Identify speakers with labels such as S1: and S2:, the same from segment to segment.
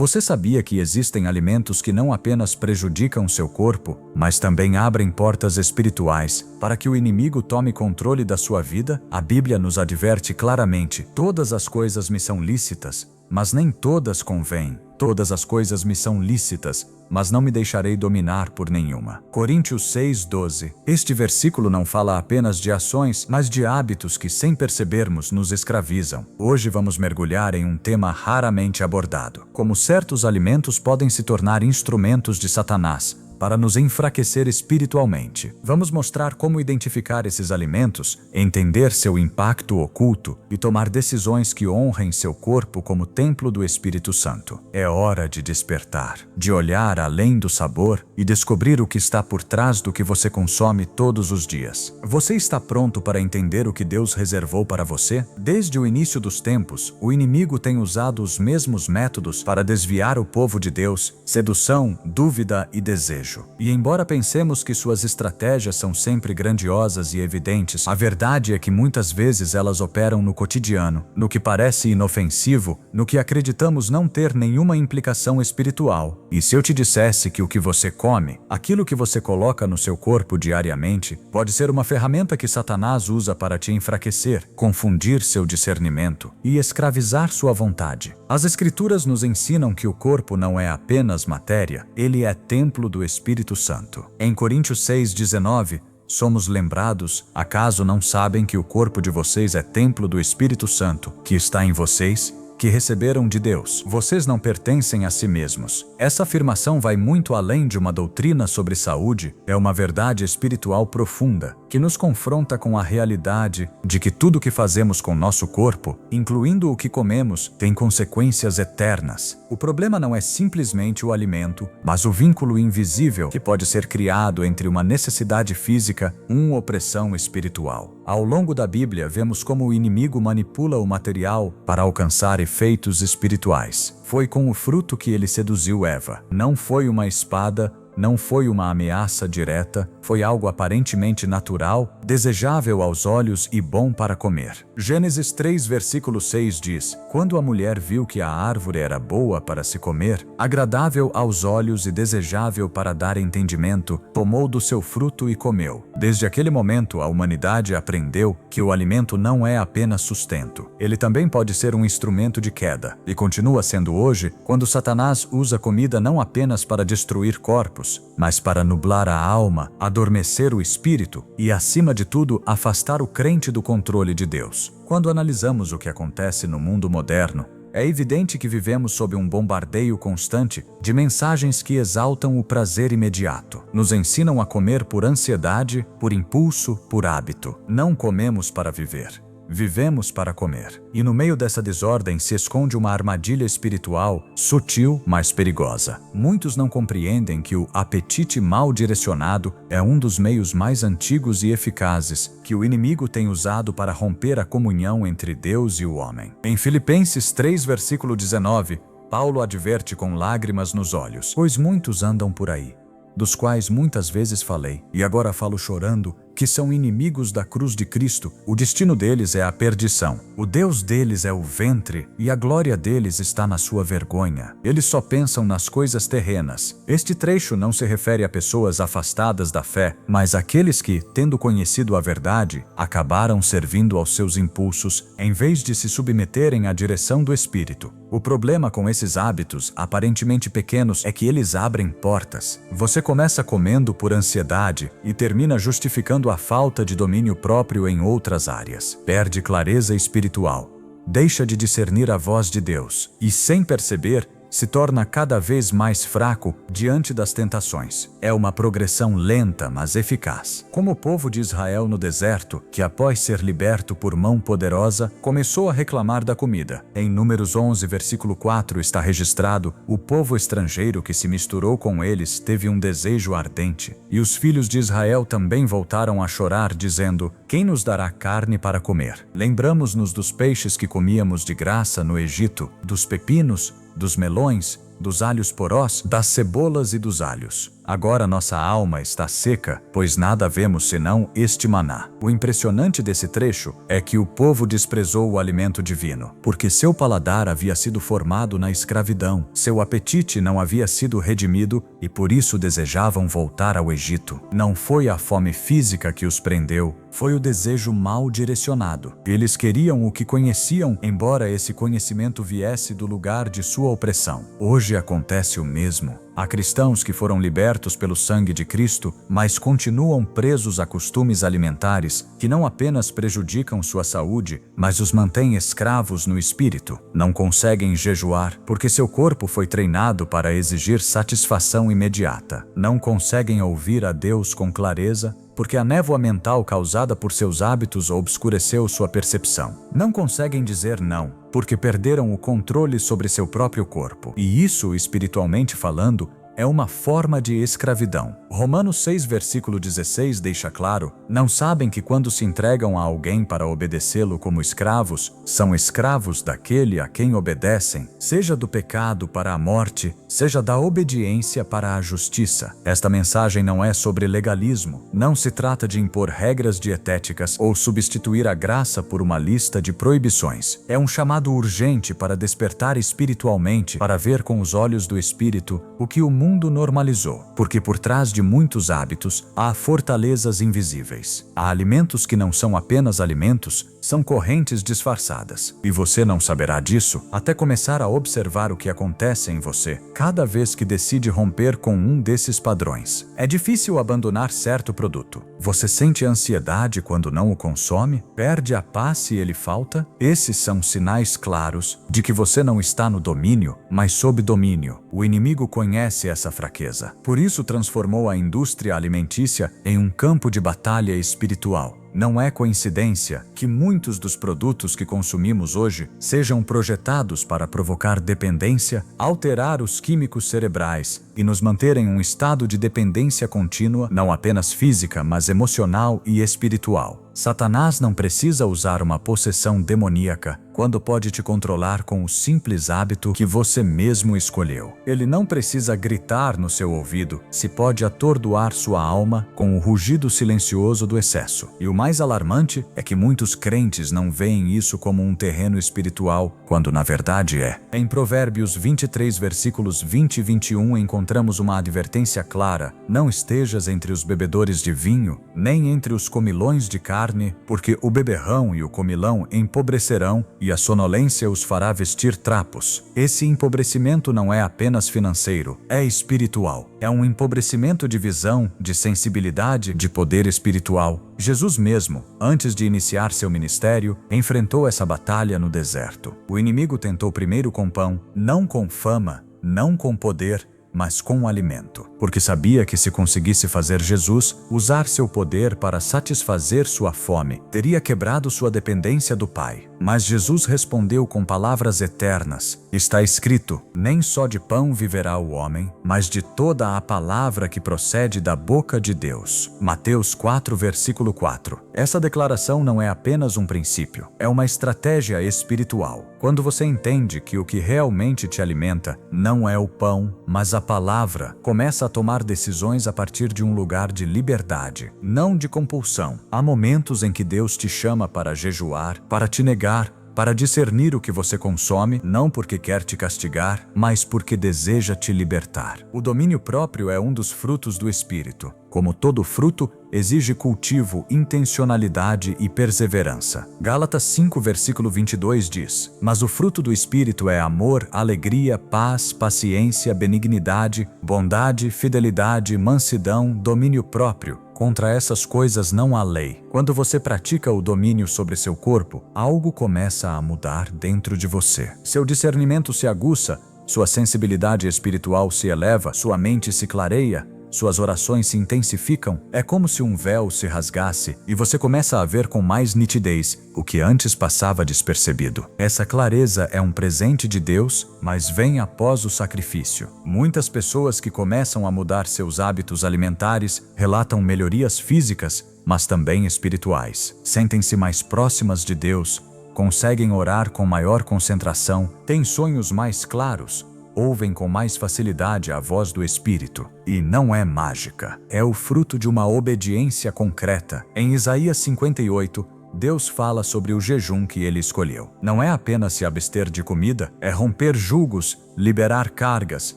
S1: Você sabia que existem alimentos que não apenas prejudicam seu corpo, mas também abrem portas espirituais para que o inimigo tome controle da sua vida? A Bíblia nos adverte claramente: todas as coisas me são lícitas, mas nem todas convêm. Todas as coisas me são lícitas, mas não me deixarei dominar por nenhuma. Coríntios 6:12. Este versículo não fala apenas de ações, mas de hábitos que, sem percebermos, nos escravizam. Hoje vamos mergulhar em um tema raramente abordado: como certos alimentos podem se tornar instrumentos de Satanás para nos enfraquecer espiritualmente. Vamos mostrar como identificar esses alimentos, entender seu impacto oculto e tomar decisões que honrem seu corpo como templo do Espírito Santo. É hora de despertar, de olhar além do sabor e descobrir o que está por trás do que você consome todos os dias. Você está pronto para entender o que Deus reservou para você? Desde o início dos tempos, o inimigo tem usado os mesmos métodos para desviar o povo de Deus: sedução, dúvida e desejo. E embora pensemos que suas estratégias são sempre grandiosas e evidentes, a verdade é que muitas vezes elas operam no cotidiano, no que parece inofensivo, no que acreditamos não ter nenhuma implicação espiritual. E se eu te dissesse que o que você come, aquilo que você coloca no seu corpo diariamente, pode ser uma ferramenta que Satanás usa para te enfraquecer, confundir seu discernimento e escravizar sua vontade? As Escrituras nos ensinam que o corpo não é apenas matéria, ele é templo do Espírito Santo. Em Coríntios 6:19, somos lembrados: acaso não sabem que o corpo de vocês é templo do Espírito Santo, que está em vocês, que receberam de Deus? Vocês não pertencem a si mesmos. Essa afirmação vai muito além de uma doutrina sobre saúde, é uma verdade espiritual profunda, que nos confronta com a realidade de que tudo o que fazemos com nosso corpo, incluindo o que comemos, tem consequências eternas. O problema não é simplesmente o alimento, mas o vínculo invisível que pode ser criado entre uma necessidade física e uma opressão espiritual. Ao longo da Bíblia, vemos como o inimigo manipula o material para alcançar efeitos espirituais. Foi com o fruto que ele seduziu Eva. Não foi uma espada, não foi uma ameaça direta, foi algo aparentemente natural, desejável aos olhos e bom para comer. Gênesis 3, versículo 6 diz: quando a mulher viu que a árvore era boa para se comer, agradável aos olhos e desejável para dar entendimento, tomou do seu fruto e comeu. Desde aquele momento, a humanidade aprendeu que o alimento não é apenas sustento. Ele também pode ser um instrumento de queda. E continua sendo hoje, quando Satanás usa comida não apenas para destruir corpos, mas para nublar a alma, adormecer o espírito e, acima de tudo, afastar o crente do controle de Deus. Quando analisamos o que acontece no mundo moderno, é evidente que vivemos sob um bombardeio constante de mensagens que exaltam o prazer imediato. Nos ensinam a comer por ansiedade, por impulso, por hábito. Não comemos para viver. Vivemos para comer. E no meio dessa desordem se esconde uma armadilha espiritual, sutil, mas perigosa. Muitos não compreendem que o apetite mal direcionado é um dos meios mais antigos e eficazes que o inimigo tem usado para romper a comunhão entre Deus e o homem. Em Filipenses 3, versículo 19, Paulo adverte com lágrimas nos olhos: pois muitos andam por aí, dos quais muitas vezes falei, e agora falo chorando, que são inimigos da cruz de Cristo. O destino deles é a perdição. O Deus deles é o ventre, e a glória deles está na sua vergonha. Eles só pensam nas coisas terrenas. Este trecho não se refere a pessoas afastadas da fé, mas àqueles que, tendo conhecido a verdade, acabaram servindo aos seus impulsos, em vez de se submeterem à direção do Espírito. O problema com esses hábitos, aparentemente pequenos, é que eles abrem portas. Você começa comendo por ansiedade e termina justificando a falta de domínio próprio em outras áreas. Perde clareza espiritual. Deixa de discernir a voz de Deus e, sem perceber, se torna cada vez mais fraco diante das tentações. É uma progressão lenta, mas eficaz. Como o povo de Israel no deserto, que após ser liberto por mão poderosa, começou a reclamar da comida. Em Números 11, versículo 4 está registrado: o povo estrangeiro que se misturou com eles teve um desejo ardente. E os filhos de Israel também voltaram a chorar, dizendo: quem nos dará carne para comer? Lembramos-nos dos peixes que comíamos de graça no Egito, dos pepinos, dos melões, dos alhos porós, das cebolas e dos alhos. agora nossa alma está seca, pois nada vemos senão este maná. O impressionante desse trecho é que o povo desprezou o alimento divino, porque seu paladar havia sido formado na escravidão, seu apetite não havia sido redimido e por isso desejavam voltar ao Egito. Não foi a fome física que os prendeu, foi o desejo mal direcionado. Eles queriam o que conheciam, embora esse conhecimento viesse do lugar de sua opressão. Hoje acontece o mesmo. Há cristãos que foram libertos pelo sangue de Cristo, mas continuam presos a costumes alimentares que não apenas prejudicam sua saúde, mas os mantêm escravos no espírito. Não conseguem jejuar, porque seu corpo foi treinado para exigir satisfação imediata. Não conseguem ouvir a Deus com clareza, porque a névoa mental causada por seus hábitos obscureceu sua percepção. Não conseguem dizer não, porque perderam o controle sobre seu próprio corpo. E isso, espiritualmente falando, é uma forma de escravidão. Romanos 6, versículo 16 deixa claro: não sabem que quando se entregam a alguém para obedecê-lo como escravos, são escravos daquele a quem obedecem, seja do pecado para a morte, seja da obediência para a justiça. Esta mensagem não é sobre legalismo, não se trata de impor regras dietéticas ou substituir a graça por uma lista de proibições. É um chamado urgente para despertar espiritualmente, para ver com os olhos do espírito o que o mundo normalizou, porque por trás de muitos hábitos há fortalezas invisíveis. Há alimentos que não são apenas alimentos, são correntes disfarçadas. E você não saberá disso até começar a observar o que acontece em você cada vez que decide romper com um desses padrões. É difícil abandonar certo produto. Você sente ansiedade quando não o consome? Perde a paz se ele falta? Esses são sinais claros de que você não está no domínio, mas sob domínio. O inimigo conhece essa fraqueza. Por isso transformou a indústria alimentícia em um campo de batalha espiritual. Não é coincidência que muitos dos produtos que consumimos hoje sejam projetados para provocar dependência, alterar os químicos cerebrais e nos manter em um estado de dependência contínua, não apenas física, mas emocional e espiritual. Satanás não precisa usar uma possessão demoníaca quando pode te controlar com o simples hábito que você mesmo escolheu. Ele não precisa gritar no seu ouvido se pode atordoar sua alma com o rugido silencioso do excesso. E o mais alarmante é que muitos crentes não veem isso como um terreno espiritual, quando na verdade é. Em Provérbios 23, versículos 20 e 21, encontramos uma advertência clara: não estejas entre os bebedores de vinho, nem entre os comilões de carne, porque o beberrão e o comilão empobrecerão, e a sonolência os fará vestir trapos. Esse empobrecimento não é apenas financeiro, é espiritual. É um empobrecimento de visão, de sensibilidade, de poder espiritual. Jesus mesmo, antes de iniciar seu ministério, enfrentou essa batalha no deserto. O inimigo tentou primeiro com pão, não com fama, não com poder, mas com alimento, porque sabia que se conseguisse fazer Jesus usar seu poder para satisfazer sua fome, teria quebrado sua dependência do Pai. Mas Jesus respondeu com palavras eternas: está escrito, nem só de pão viverá o homem, mas de toda a palavra que procede da boca de Deus. Mateus 4, versículo 4. Essa declaração não é apenas um princípio, é uma estratégia espiritual. Quando você entende que o que realmente te alimenta não é o pão, mas a palavra, começa a tomar decisões a partir de um lugar de liberdade, não de compulsão. Há momentos em que Deus te chama para jejuar, para te negar, para discernir o que você consome, não porque quer te castigar, mas porque deseja te libertar. O domínio próprio é um dos frutos do Espírito. Como todo fruto, exige cultivo, intencionalidade e perseverança. Gálatas 5, versículo 22 diz: mas o fruto do Espírito é amor, alegria, paz, paciência, benignidade, bondade, fidelidade, mansidão, domínio próprio. Contra essas coisas não há lei. Quando você pratica o domínio sobre seu corpo, algo começa a mudar dentro de você. Seu discernimento se aguça, sua sensibilidade espiritual se eleva, sua mente se clareia, suas orações se intensificam. É como se um véu se rasgasse e você começa a ver com mais nitidez o que antes passava despercebido. Essa clareza é um presente de Deus, mas vem após o sacrifício. Muitas pessoas que começam a mudar seus hábitos alimentares relatam melhorias físicas, mas também espirituais. Sentem-se mais próximas de Deus, conseguem orar com maior concentração, têm sonhos mais claros, ouvem com mais facilidade a voz do Espírito. E não é mágica, é o fruto de uma obediência concreta. Em Isaías 58, Deus fala sobre o jejum que ele escolheu. Não é apenas se abster de comida, é romper julgos, liberar cargas,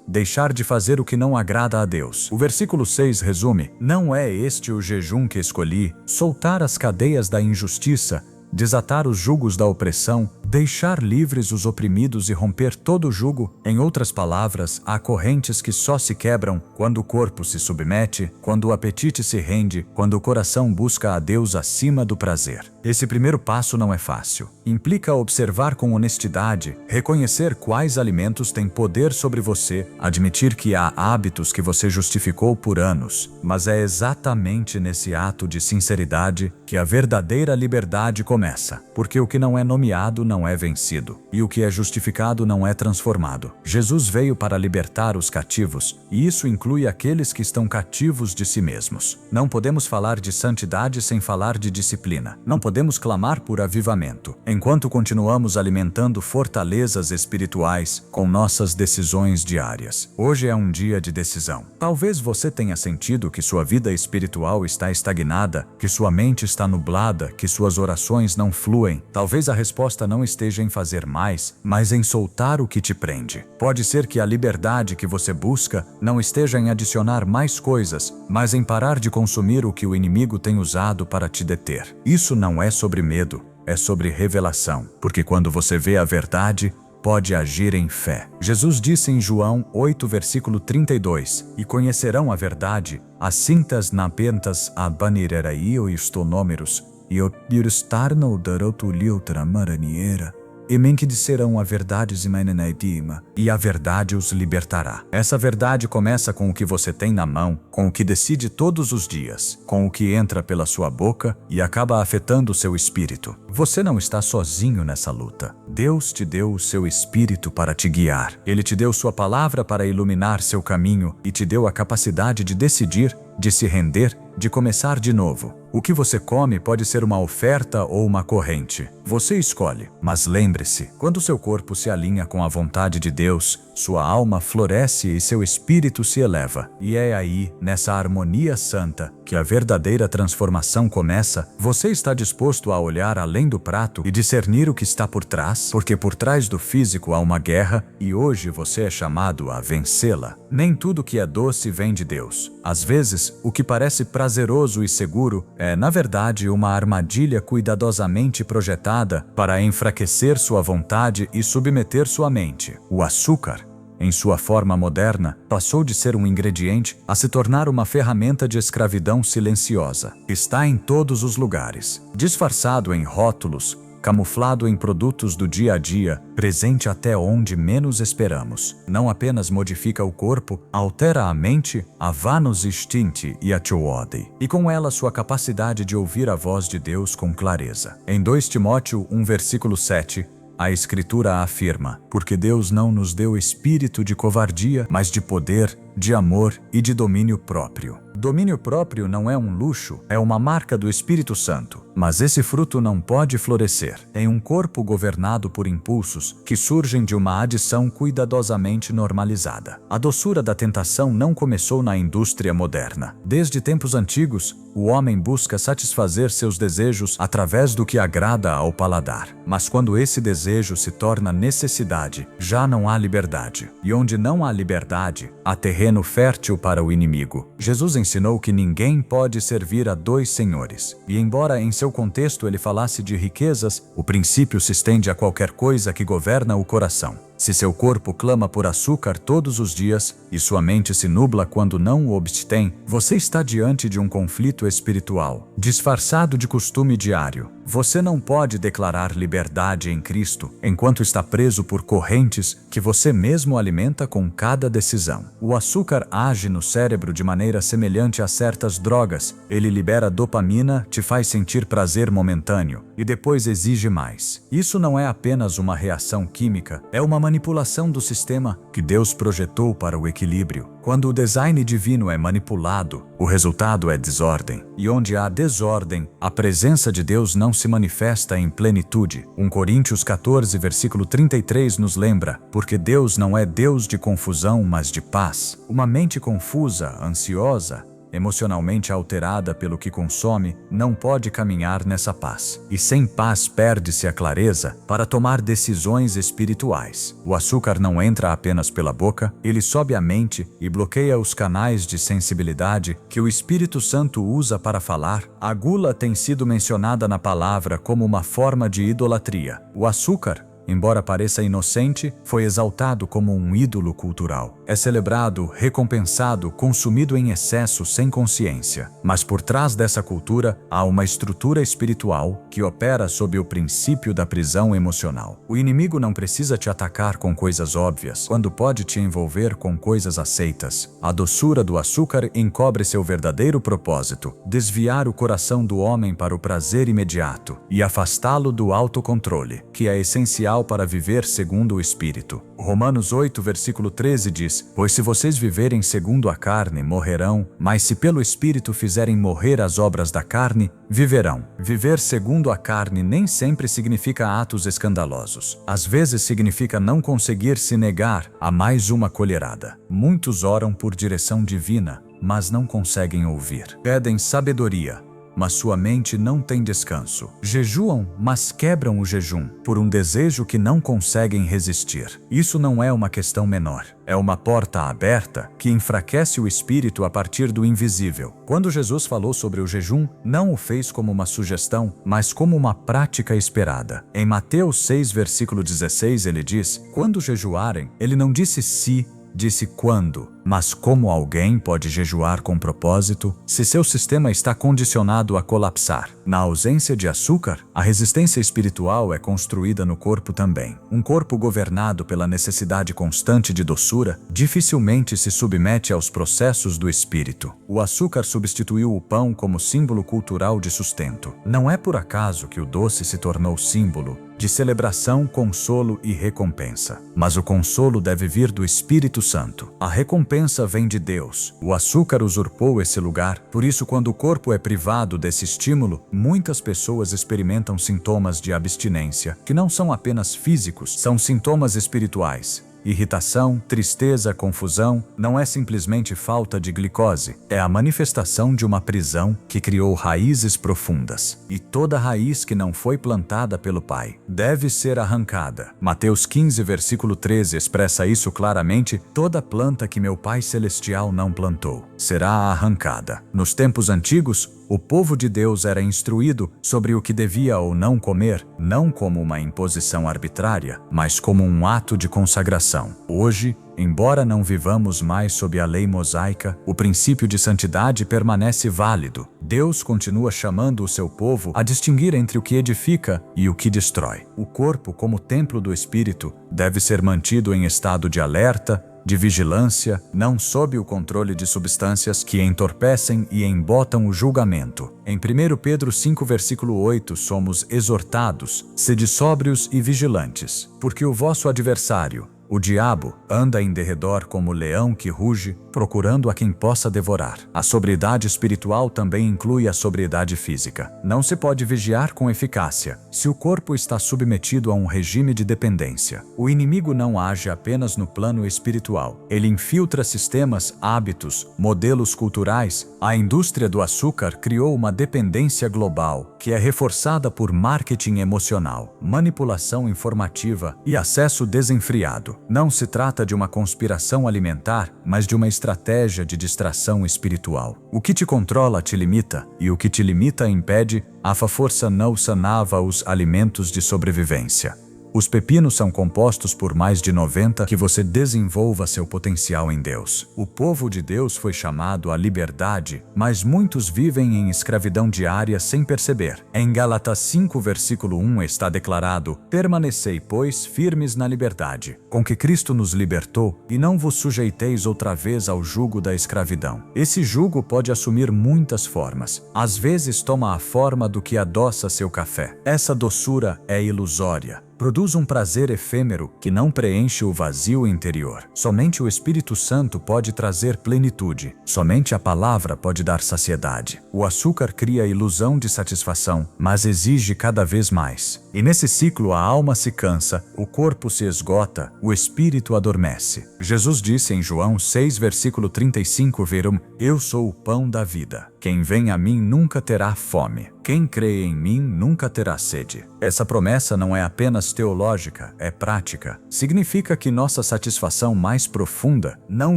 S1: deixar de fazer o que não agrada a Deus. O versículo 6 resume: não é este o jejum que escolhi, soltar as cadeias da injustiça, desatar os jugos da opressão, deixar livres os oprimidos e romper todo jugo. Em outras palavras, há correntes que só se quebram quando o corpo se submete, quando o apetite se rende, quando o coração busca a Deus acima do prazer. Esse primeiro passo não é fácil. Implica observar com honestidade, reconhecer quais alimentos têm poder sobre você, admitir que há hábitos que você justificou por anos. Mas é exatamente nesse ato de sinceridade que a verdadeira liberdade começa, porque o que não é nomeado não é vencido, e o que é justificado não é transformado. Jesus veio para libertar os cativos, e isso inclui aqueles que estão cativos de si mesmos. Não podemos falar de santidade sem falar de disciplina. Não podemos clamar por avivamento, enquanto continuamos alimentando fortalezas espirituais com nossas decisões diárias. Hoje é um dia de decisão. Talvez você tenha sentido que sua vida espiritual está estagnada, que sua mente está nublada, que suas orações não fluem. Talvez a resposta não esteja em fazer mais, mas em soltar o que te prende. Pode ser que a liberdade que você busca não esteja em adicionar mais coisas, mas em parar de consumir o que o inimigo tem usado para te deter. Isso não é sobre medo, é sobre revelação, porque quando você vê a verdade, pode agir em fé. Jesus disse em João 8, versículo 32, e conhecerão a verdade, assim tas na pentas a banireraí o istonômeros, e o pirstarno darotulio tramaraniera, e men que disserão a verdade zimanenaidima, e a verdade os libertará. Essa verdade começa com o que você tem na mão, com o que decide todos os dias, com o que entra pela sua boca e acaba afetando o seu espírito. Você não está sozinho nessa luta. Deus te deu o seu espírito para te guiar. Ele te deu sua palavra para iluminar seu caminho e te deu a capacidade de decidir, de se render, de começar de novo. O que você come pode ser uma oferta ou uma corrente. Você escolhe. Mas lembre-se, quando seu corpo se alinha com a vontade de Deus, sua alma floresce e seu espírito se eleva. E é aí, nessa harmonia santa, que a verdadeira transformação começa. Você está disposto a olhar além do prato e discernir o que está por trás? Porque por trás do físico há uma guerra e hoje você é chamado a vencê-la. Nem tudo que é doce vem de Deus. Às vezes, o que parece prazeroso e seguro é, na verdade, uma armadilha cuidadosamente projetada para enfraquecer sua vontade e submeter sua mente. O açúcar, em sua forma moderna, passou de ser um ingrediente a se tornar uma ferramenta de escravidão silenciosa. Está em todos os lugares, disfarçado em rótulos, camuflado em produtos do dia a dia, presente até onde menos esperamos. Não apenas modifica o corpo, altera a mente, a vanos instinti e a tioode, e com ela sua capacidade de ouvir a voz de Deus com clareza. Em 2 Timóteo 1, versículo 7, a Escritura afirma: porque Deus não nos deu espírito de covardia, mas de poder, de amor e de domínio próprio. Domínio próprio não é um luxo, é uma marca do Espírito Santo. Mas esse fruto não pode florescer em um corpo governado por impulsos que surgem de uma adição cuidadosamente normalizada. A doçura da tentação não começou na indústria moderna. Desde tempos antigos, o homem busca satisfazer seus desejos através do que agrada ao paladar. Mas quando esse desejo se torna necessidade, já não há liberdade. E onde não há liberdade, há terreno fértil para o inimigo. Jesus ensinou que ninguém pode servir a 2 senhores. E embora em seu contexto ele falasse de riquezas, o princípio se estende a qualquer coisa que governa o coração. Se seu corpo clama por açúcar todos os dias e sua mente se nubla quando não o obtém, você está diante de um conflito espiritual, disfarçado de costume diário. Você não pode declarar liberdade em Cristo enquanto está preso por correntes que você mesmo alimenta com cada decisão. O açúcar age no cérebro de maneira semelhante a certas drogas. Ele libera dopamina, te faz sentir prazer momentâneo e depois exige mais. Isso não é apenas uma reação química, é uma manipulação do sistema que Deus projetou para o equilíbrio. Quando o design divino é manipulado, o resultado é desordem. E onde há desordem, a presença de Deus não se manifesta em plenitude. 1 Coríntios 14, versículo 33 nos lembra: porque Deus não é Deus de confusão, mas de paz. Uma mente confusa, ansiosa, emocionalmente alterada pelo que consome, não pode caminhar nessa paz. E sem paz perde-se a clareza para tomar decisões espirituais. O açúcar não entra apenas pela boca, ele sobe à mente e bloqueia os canais de sensibilidade que o Espírito Santo usa para falar. A gula tem sido mencionada na palavra como uma forma de idolatria. O açúcar, embora pareça inocente, foi exaltado como um ídolo cultural. É celebrado, recompensado, consumido em excesso sem consciência. Mas por trás dessa cultura há uma estrutura espiritual que opera sob o princípio da prisão emocional. O inimigo não precisa te atacar com coisas óbvias, quando pode te envolver com coisas aceitas. A doçura do açúcar encobre seu verdadeiro propósito: desviar o coração do homem para o prazer imediato e afastá-lo do autocontrole, que é essencial para viver segundo o Espírito. Romanos 8, versículo 13 diz: pois se vocês viverem segundo a carne, morrerão, mas se pelo Espírito fizerem morrer as obras da carne, viverão. Viver segundo a carne nem sempre significa atos escandalosos. Às vezes significa não conseguir se negar a mais uma colherada. Muitos oram por direção divina, mas não conseguem ouvir. Pedem sabedoria, mas sua mente não tem descanso. Jejuam, mas quebram o jejum por um desejo que não conseguem resistir. Isso não é uma questão menor. É uma porta aberta que enfraquece o espírito a partir do invisível. Quando Jesus falou sobre o jejum, não o fez como uma sugestão, mas como uma prática esperada. Em Mateus 6, versículo 16, ele diz: quando jejuarem, ele não disse se, disse quando. Mas como alguém pode jejuar com propósito se seu sistema está condicionado a colapsar? Na ausência de açúcar, a resistência espiritual é construída no corpo também. Um corpo governado pela necessidade constante de doçura dificilmente se submete aos processos do espírito. O açúcar substituiu o pão como símbolo cultural de sustento. Não é por acaso que o doce se tornou símbolo de celebração, consolo e recompensa. Mas o consolo deve vir do Espírito Santo. A recompensa vem de Deus. O açúcar usurpou esse lugar, por isso quando o corpo é privado desse estímulo, muitas pessoas experimentam sintomas de abstinência, que não são apenas físicos, são sintomas espirituais. Irritação, tristeza, confusão não é simplesmente falta de glicose, é a manifestação de uma prisão que criou raízes profundas. E toda raiz que não foi plantada pelo Pai deve ser arrancada. Mateus 15, versículo 13 expressa isso claramente: toda planta que meu Pai Celestial não plantou será arrancada. Nos tempos antigos, o povo de Deus era instruído sobre o que devia ou não comer, não como uma imposição arbitrária, mas como um ato de consagração. Hoje, embora não vivamos mais sob a lei mosaica, o princípio de santidade permanece válido. Deus continua chamando o seu povo a distinguir entre o que edifica e o que destrói. O corpo, como templo do Espírito, deve ser mantido em estado de alerta, de vigilância, não sob o controle de substâncias que entorpecem e embotam o julgamento. Em 1 Pedro 5, versículo 8, somos exortados: sede sóbrios e vigilantes, porque o vosso adversário, o diabo, anda em derredor como leão que ruge, procurando a quem possa devorar. A sobriedade espiritual também inclui a sobriedade física. Não se pode vigiar com eficácia se o corpo está submetido a um regime de dependência. O inimigo não age apenas no plano espiritual. Ele infiltra sistemas, hábitos, modelos culturais. A indústria do açúcar criou uma dependência global, que é reforçada por marketing emocional, manipulação informativa e acesso desenfreado. Não se trata de uma conspiração alimentar, mas de uma estratégia de distração espiritual. O que te controla te limita, e o que te limita impede. A força não sanava os alimentos de sobrevivência. Os pepinos são compostos por mais de 90 que você desenvolva seu potencial em Deus. O povo de Deus foi chamado à liberdade, mas muitos vivem em escravidão diária sem perceber. Em Gálatas 5, versículo 1 está declarado: permanecei, pois, firmes na liberdade, com que Cristo nos libertou, e não vos sujeiteis outra vez ao jugo da escravidão. Esse jugo pode assumir muitas formas. Às vezes toma a forma do que adoça seu café. Essa doçura é ilusória. produz um prazer efêmero que não preenche o vazio interior. Somente o Espírito Santo pode trazer plenitude. Somente a palavra pode dar saciedade. O açúcar cria a ilusão de satisfação, mas exige cada vez mais. E nesse ciclo a alma se cansa, o corpo se esgota, o espírito adormece. Jesus disse em João 6, versículo 35, verão: Eu sou o pão da vida. Quem vem a mim nunca terá fome. Quem crê em mim nunca terá sede. Essa promessa não é apenas teológica, é prática. Significa que nossa satisfação mais profunda não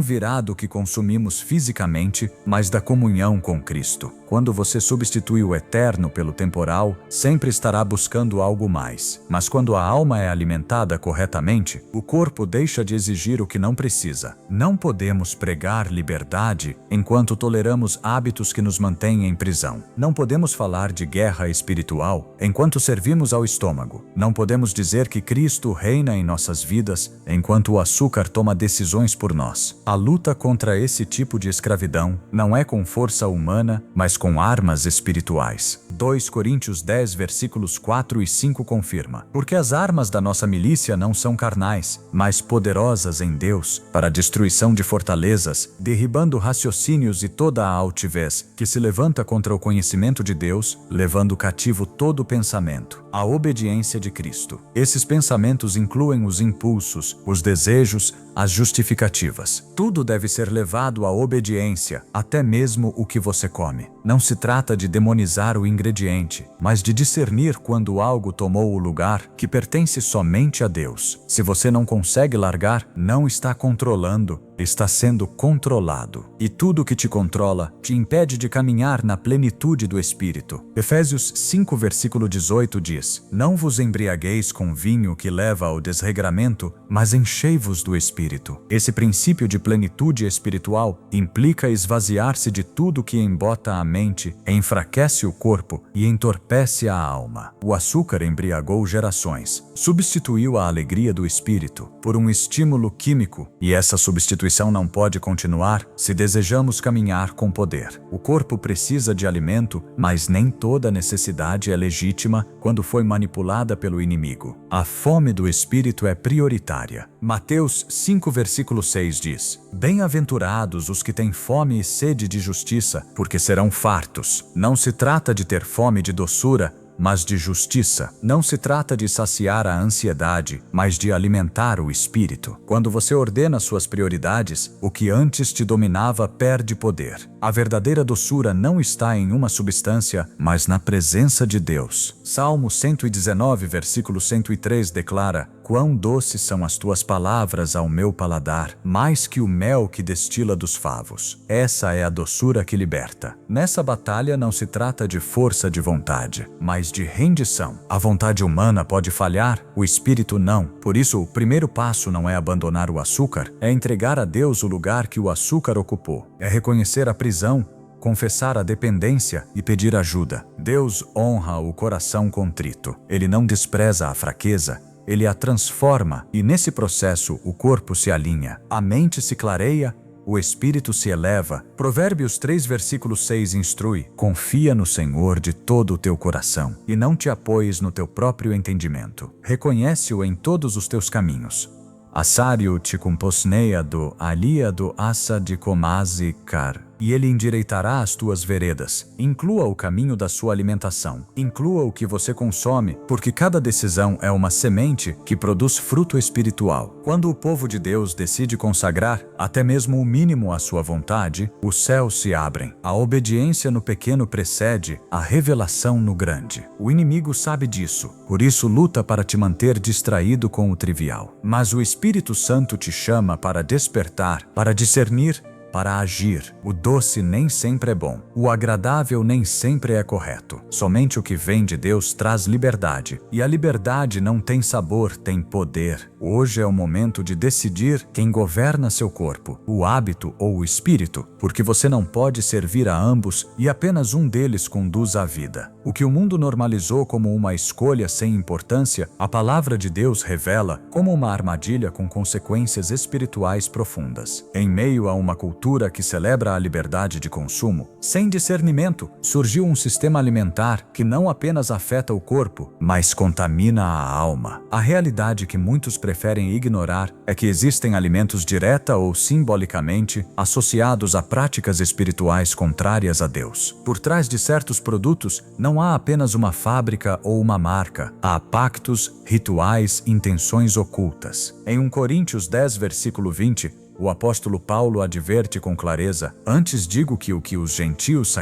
S1: virá do que consumimos fisicamente, mas da comunhão com Cristo. Quando você substitui o eterno pelo temporal, sempre estará buscando algo mais. Mas quando a alma é alimentada corretamente, o corpo deixa de exigir o que não precisa. Não podemos pregar liberdade enquanto toleramos hábitos que nos mantêm em prisão. Não podemos falar de guerra espiritual enquanto servimos ao estômago. Não podemos dizer que Cristo reina em nossas vidas enquanto o açúcar toma decisões por nós. A luta contra esse tipo de escravidão não é com força humana, mas com armas espirituais. 2 Coríntios 10, versículos 4 e 5 confirma: Porque as armas da nossa milícia não são carnais, mas poderosas em Deus, para a destruição de fortalezas, derribando raciocínios e toda a altivez que se levanta contra o conhecimento de Deus, levando cativo todo pensamento à obediência de Cristo. Esses pensamentos incluem os impulsos, os desejos, as justificativas. Tudo deve ser levado à obediência, até mesmo o que você come. Não se trata de demonizar o ingrediente, mas de discernir quando algo tomou o lugar que pertence somente a Deus. Se você não consegue largar, não está controlando, está sendo controlado. E tudo que te controla te impede de caminhar na plenitude do Espírito. Efésios 5, versículo 18 diz: Não vos embriagueis com vinho que leva ao desregramento, mas enchei-vos do Espírito. Esse princípio de plenitude espiritual implica esvaziar-se de tudo que embota a mente, enfraquece o corpo e entorpece a alma. O açúcar embriagou gerações, substituiu a alegria do Espírito por um estímulo químico, e essa substituição não pode continuar se desejamos caminhar com poder. O corpo precisa de alimento, mas nem toda necessidade é legítima quando foi manipulada pelo inimigo. A fome do Espírito é prioritária. Mateus 5, versículo 6 diz: Bem-aventurados os que têm fome e sede de justiça, porque serão fartos. Não se trata de ter fome de doçura, mas de justiça. Não se trata de saciar a ansiedade, mas de alimentar o espírito. Quando você ordena suas prioridades, o que antes te dominava perde poder. A verdadeira doçura não está em uma substância, mas na presença de Deus. Salmo 119, versículo 103 declara: Quão doces são as tuas palavras ao meu paladar, mais que o mel que destila dos favos. Essa é a doçura que liberta. Nessa batalha não se trata de força de vontade, mas de rendição. A vontade humana pode falhar, o espírito não. Por isso, o primeiro passo não é abandonar o açúcar, é entregar a Deus o lugar que o açúcar ocupou. É reconhecer a prisão, confessar a dependência e pedir ajuda. Deus honra o coração contrito. Ele não despreza a fraqueza, ele a transforma, e nesse processo o corpo se alinha, a mente se clareia, o espírito se eleva. Provérbios 3, versículo 6 instrui: Confia no Senhor de todo o teu coração, e não te apoies no teu próprio entendimento. Reconhece-o em todos os teus caminhos. Assário te composneia do alia do assa de comase car. E ele endireitará as tuas veredas. Inclua o caminho da sua alimentação. Inclua o que você consome, porque cada decisão é uma semente que produz fruto espiritual. Quando o povo de Deus decide consagrar até mesmo o mínimo à sua vontade, os céus se abrem. A obediência no pequeno precede a revelação no grande. O inimigo sabe disso, por isso luta para te manter distraído com o trivial. Mas o Espírito Santo te chama para despertar, para discernir, para agir. O doce nem sempre é bom. O agradável nem sempre é correto. Somente o que vem de Deus traz liberdade. E a liberdade não tem sabor, tem poder. Hoje é o momento de decidir quem governa seu corpo, o hábito ou o espírito, porque você não pode servir a ambos e apenas um deles conduz à vida. O que o mundo normalizou como uma escolha sem importância, a palavra de Deus revela como uma armadilha com consequências espirituais profundas. Em meio a uma cultura cultura que celebra a liberdade de consumo, sem discernimento, surgiu um sistema alimentar que não apenas afeta o corpo, mas contamina a alma. A realidade que muitos preferem ignorar é que existem alimentos direta ou simbolicamente associados a práticas espirituais contrárias a Deus. Por trás de certos produtos, não há apenas uma fábrica ou uma marca, há pactos, rituais, intenções ocultas. Em 1 Coríntios 10, versículo 20, o apóstolo Paulo adverte com clareza: antes digo que o que os gentios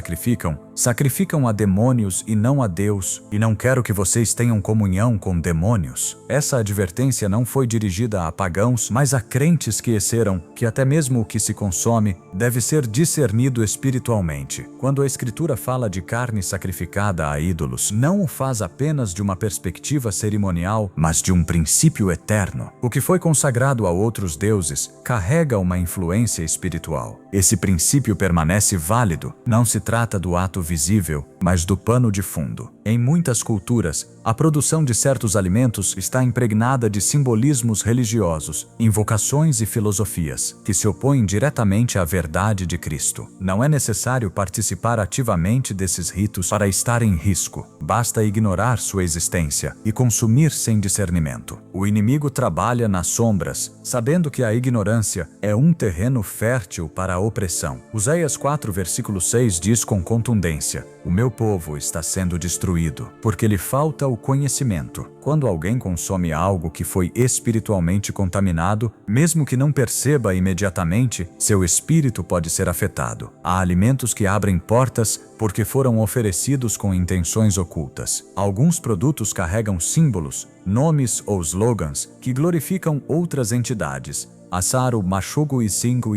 S1: sacrificam a demônios e não a Deus, e não quero que vocês tenham comunhão com demônios. Essa advertência não foi dirigida a pagãos, mas a crentes que esqueceram que até mesmo o que se consome deve ser discernido espiritualmente. Quando a Escritura fala de carne sacrificada a ídolos, não o faz apenas de uma perspectiva cerimonial, mas de um princípio eterno. O que foi consagrado a outros deuses carrega uma influência espiritual. Esse princípio permanece válido. Não se trata do ato visível, mas do pano de fundo. Em muitas culturas, a produção de certos alimentos está impregnada de simbolismos religiosos, invocações e filosofias que se opõem diretamente à verdade de Cristo. Não é necessário participar ativamente desses ritos para estar em risco. Basta ignorar sua existência e consumir sem discernimento. O inimigo trabalha nas sombras, sabendo que a ignorância é um terreno fértil para a opressão. Oséias 4, versículo 6 diz com contundência: o meu povo está sendo destruído, porque lhe falta o conhecimento. Quando alguém consome algo que foi espiritualmente contaminado, mesmo que não perceba imediatamente, seu espírito pode ser afetado. Há alimentos que abrem portas porque foram oferecidos com intenções ocultas. Alguns produtos carregam símbolos, nomes ou slogans que glorificam outras entidades. Assaru Mashugu e 5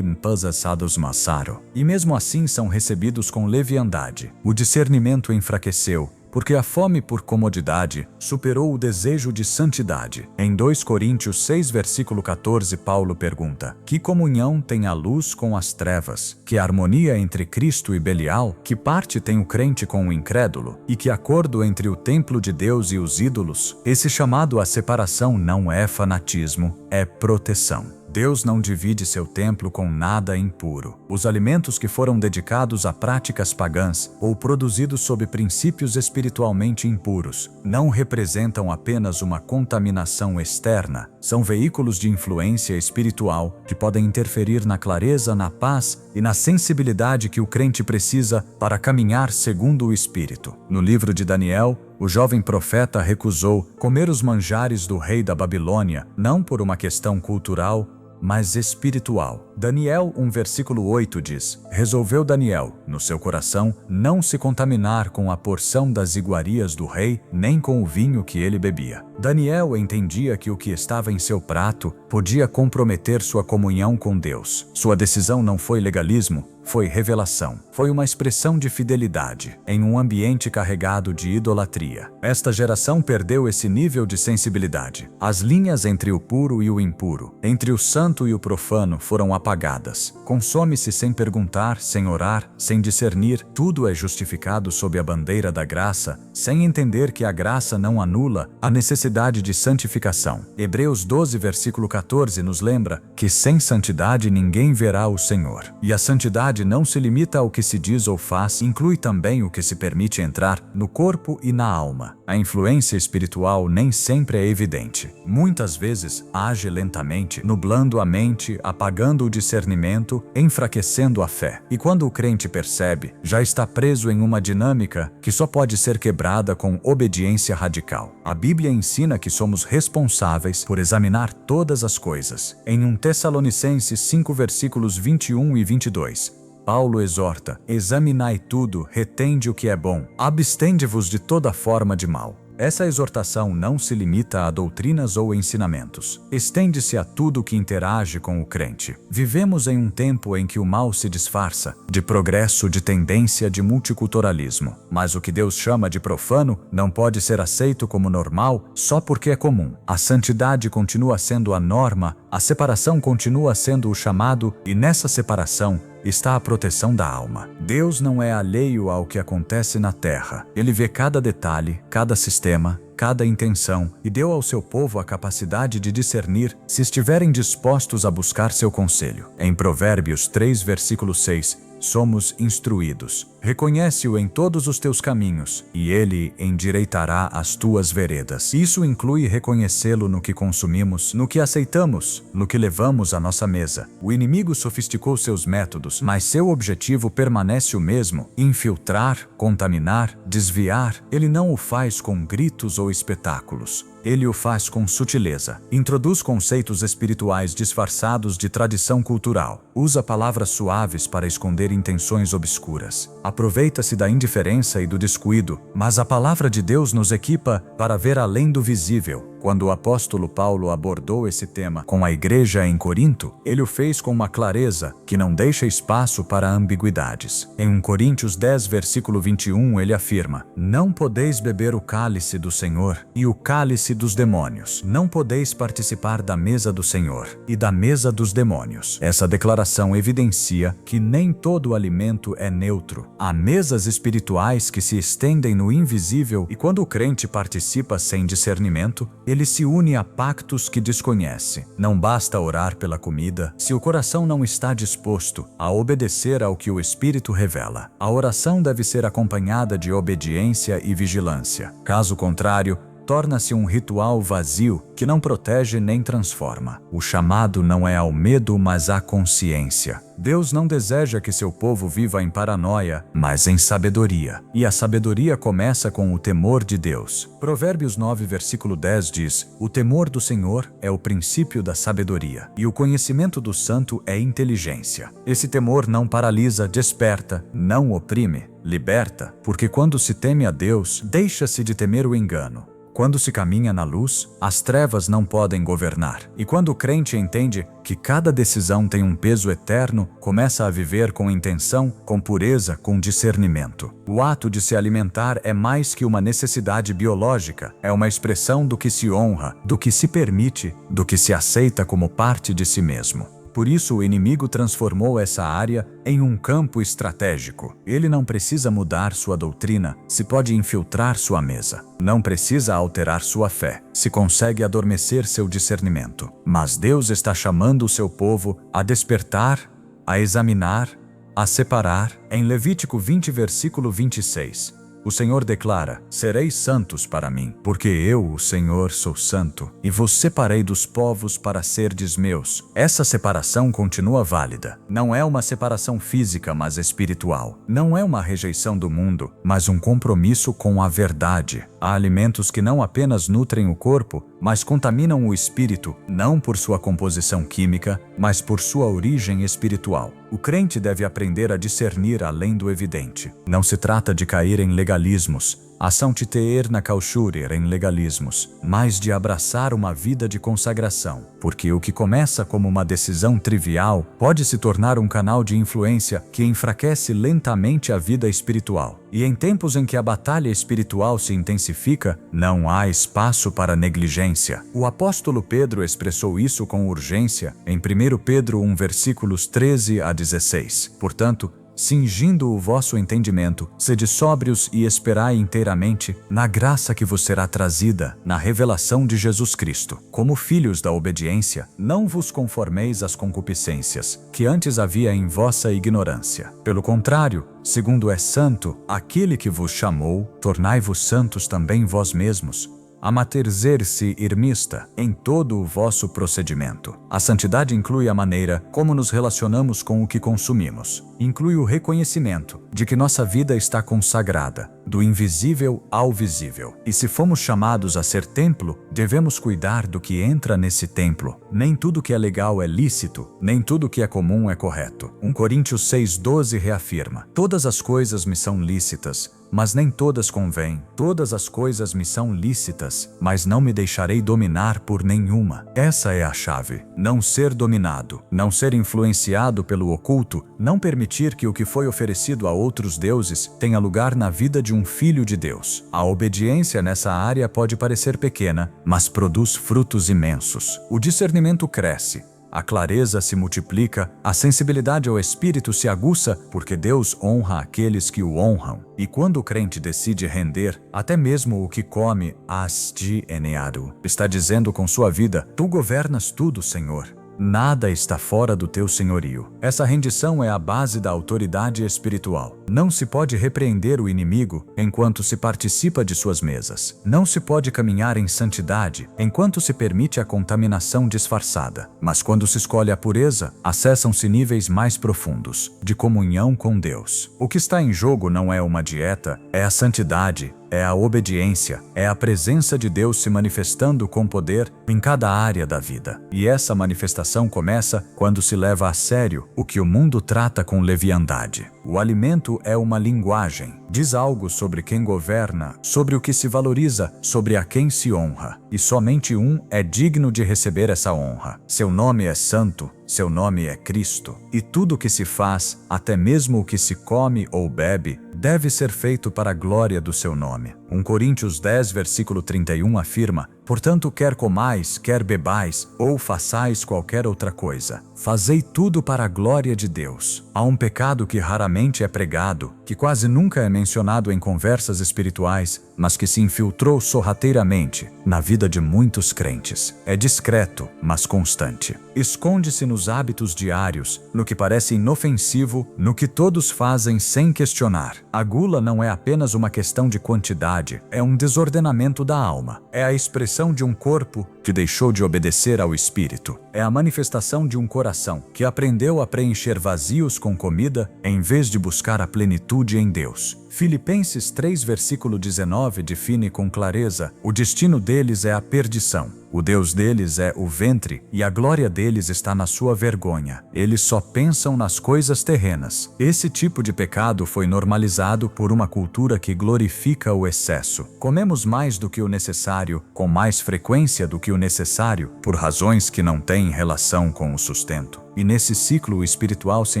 S1: Mpasasados Massaro. E mesmo assim são recebidos com leviandade. O discernimento enfraqueceu, porque a fome por comodidade superou o desejo de santidade. Em 2 Coríntios 6, versículo 14, Paulo pergunta: que comunhão tem a luz com as trevas? Que harmonia entre Cristo e Belial? Que parte tem o crente com o incrédulo? E que acordo entre o templo de Deus e os ídolos? Esse chamado à separação não é fanatismo, é proteção. Deus não divide seu templo com nada impuro. Os alimentos que foram dedicados a práticas pagãs ou produzidos sob princípios espiritualmente impuros não representam apenas uma contaminação externa, são veículos de influência espiritual que podem interferir na clareza, na paz e na sensibilidade que o crente precisa para caminhar segundo o Espírito. No livro de Daniel, o jovem profeta recusou comer os manjares do rei da Babilônia, não por uma questão cultural, mas espiritual. Daniel 1, versículo 8 diz: resolveu Daniel, no seu coração, não se contaminar com a porção das iguarias do rei, nem com o vinho que ele bebia. Daniel entendia que o que estava em seu prato podia comprometer sua comunhão com Deus. Sua decisão não foi legalismo, foi revelação. Foi uma expressão de fidelidade em um ambiente carregado de idolatria. Esta geração perdeu esse nível de sensibilidade. As linhas entre o puro e o impuro, entre o santo e o profano, foram apagadas. Consome-se sem perguntar, sem orar, sem discernir. Tudo é justificado sob a bandeira da graça, sem entender que a graça não anula a necessidade de santificação. Hebreus 12, versículo 14 nos lembra que sem santidade ninguém verá o Senhor. E a santidade não se limita ao que se diz ou faz, inclui também o que se permite entrar no corpo e na alma. A influência espiritual nem sempre é evidente. Muitas vezes age lentamente, nublando a mente, apagando o discernimento, enfraquecendo a fé. E quando o crente percebe, já está preso em uma dinâmica que só pode ser quebrada com obediência radical. A Bíblia ensina que somos responsáveis por examinar todas as coisas. Em 1 Tessalonicenses 5, versículos 21 e 22, Paulo exorta: examinai tudo, retende o que é bom, abstende-vos de toda forma de mal. Essa exortação não se limita a doutrinas ou ensinamentos. Estende-se a tudo que interage com o crente. Vivemos em um tempo em que o mal se disfarça, de progresso, de tendência, de multiculturalismo. Mas o que Deus chama de profano não pode ser aceito como normal só porque é comum. A santidade continua sendo a norma, a separação continua sendo o chamado, e nessa separação está a proteção da alma. Deus não é alheio ao que acontece na terra. Ele vê cada detalhe, cada sistema, cada intenção e deu ao seu povo a capacidade de discernir se estiverem dispostos a buscar seu conselho. Em Provérbios 3, versículo 6, somos instruídos. Reconhece-o em todos os teus caminhos, e ele endireitará as tuas veredas. Isso inclui reconhecê-lo no que consumimos, no que aceitamos, no que levamos à nossa mesa. O inimigo sofisticou seus métodos, mas seu objetivo permanece o mesmo: infiltrar, contaminar, desviar. Ele não o faz com gritos ou espetáculos. Ele o faz com sutileza. Introduz conceitos espirituais disfarçados de tradição cultural. Usa palavras suaves para esconder intenções obscuras. Aproveita-se da indiferença e do descuido, mas a palavra de Deus nos equipa para ver além do visível. Quando o apóstolo Paulo abordou esse tema com a igreja em Corinto, ele o fez com uma clareza que não deixa espaço para ambiguidades. Em 1 Coríntios 10, versículo 21, ele afirma: não podeis beber o cálice do Senhor e o cálice dos demônios. Não podeis participar da mesa do Senhor e da mesa dos demônios. Essa declaração evidencia que nem todo alimento é neutro. Há mesas espirituais que se estendem no invisível, e quando o crente participa sem discernimento, ele se une a pactos que desconhece. Não basta orar pela comida se o coração não está disposto a obedecer ao que o Espírito revela. A oração deve ser acompanhada de obediência e vigilância. Caso contrário, torna-se um ritual vazio que não protege nem transforma. O chamado não é ao medo, mas à consciência. Deus não deseja que seu povo viva em paranoia, mas em sabedoria. E a sabedoria começa com o temor de Deus. Provérbios 9, versículo 10 diz: o temor do Senhor é o princípio da sabedoria, e o conhecimento do santo é inteligência. Esse temor não paralisa, desperta, não oprime, liberta, porque quando se teme a Deus, deixa-se de temer o engano. Quando se caminha na luz, as trevas não podem governar. E quando o crente entende que cada decisão tem um peso eterno, começa a viver com intenção, com pureza, com discernimento. O ato de se alimentar é mais que uma necessidade biológica, é uma expressão do que se honra, do que se permite, do que se aceita como parte de si mesmo. Por isso, o inimigo transformou essa área em um campo estratégico. Ele não precisa mudar sua doutrina, se pode infiltrar sua mesa. Não precisa alterar sua fé, se consegue adormecer seu discernimento. Mas Deus está chamando o seu povo a despertar, a examinar, a separar. Em Levítico 20, versículo 26. O Senhor declara: sereis santos para mim, porque eu, o Senhor, sou santo, e vos separei dos povos para serdes meus. Essa separação continua válida. Não é uma separação física, mas espiritual. Não é uma rejeição do mundo, mas um compromisso com a verdade. Há alimentos que não apenas nutrem o corpo, mas contaminam o espírito, não por sua composição química, mas por sua origem espiritual. O crente deve aprender a discernir além do evidente. Não se trata de cair em legalismos, ação te teer na cauchurer em legalismos, mas de abraçar uma vida de consagração, porque o que começa como uma decisão trivial pode se tornar um canal de influência que enfraquece lentamente a vida espiritual. E em tempos em que a batalha espiritual se intensifica, não há espaço para negligência. O apóstolo Pedro expressou isso com urgência em 1 Pedro 1, versículos 13 a 16. Portanto, cingindo o vosso entendimento, sede sóbrios e esperai inteiramente na graça que vos será trazida na revelação de Jesus Cristo. Como filhos da obediência, não vos conformeis às concupiscências que antes havia em vossa ignorância. Pelo contrário, segundo é santo aquele que vos chamou, tornai-vos santos também vós mesmos, a mater-se irmista em todo o vosso procedimento. A santidade inclui a maneira como nos relacionamos com o que consumimos. Inclui o reconhecimento de que nossa vida está consagrada, do invisível ao visível. E se fomos chamados a ser templo, devemos cuidar do que entra nesse templo. Nem tudo que é legal é lícito, nem tudo que é comum é correto. 1 Coríntios 6,12 reafirma: todas as coisas me são lícitas, mas nem todas convêm. Todas as coisas me são lícitas, mas não me deixarei dominar por nenhuma. Essa é a chave. Não ser dominado, não ser influenciado pelo oculto, não permitir que o que foi oferecido a outros deuses tenha lugar na vida de um filho de Deus. A obediência nessa área pode parecer pequena, mas produz frutos imensos. O discernimento cresce, a clareza se multiplica, a sensibilidade ao espírito se aguça, porque Deus honra aqueles que o honram. E quando o crente decide render, até mesmo o que come as de eneado, está dizendo com sua vida: Tu governas tudo, Senhor. Nada está fora do teu senhorio. Essa rendição é a base da autoridade espiritual. Não se pode repreender o inimigo enquanto se participa de suas mesas. Não se pode caminhar em santidade enquanto se permite a contaminação disfarçada. Mas quando se escolhe a pureza, acessam-se níveis mais profundos de comunhão com Deus. O que está em jogo não é uma dieta, é a santidade, é a obediência, é a presença de Deus se manifestando com poder em cada área da vida. E essa manifestação começa quando se leva a sério o que o mundo trata com leviandade. O alimento é uma linguagem. Diz algo sobre quem governa, sobre o que se valoriza, sobre a quem se honra. E somente um é digno de receber essa honra. Seu nome é santo, seu nome é Cristo. E tudo o que se faz, até mesmo o que se come ou bebe, deve ser feito para a glória do seu nome. 1 Coríntios 10, versículo 31 afirma: Portanto, quer comais, quer bebais, ou façais qualquer outra coisa, fazei tudo para a glória de Deus. Há um pecado que raramente é pregado, que quase nunca é mencionado em conversas espirituais, mas que se infiltrou sorrateiramente na vida de muitos crentes. É discreto, mas constante. Esconde-se nos hábitos diários, no que parece inofensivo, no que todos fazem sem questionar. A gula não é apenas uma questão de quantidade, é um desordenamento da alma. É a expressão de um corpo que deixou de obedecer ao espírito. É a manifestação de um coração que aprendeu a preencher vazios com comida em vez de buscar a plenitude em Deus. Filipenses 3, versículo 19 define com clareza: o destino deles é a perdição. O Deus deles é o ventre e a glória deles está na sua vergonha. Eles só pensam nas coisas terrenas. Esse tipo de pecado foi normalizado por uma cultura que glorifica o excesso. Comemos mais do que o necessário, com mais frequência do que o necessário, por razões que não têm relação com o sustento. E nesse ciclo o espiritual se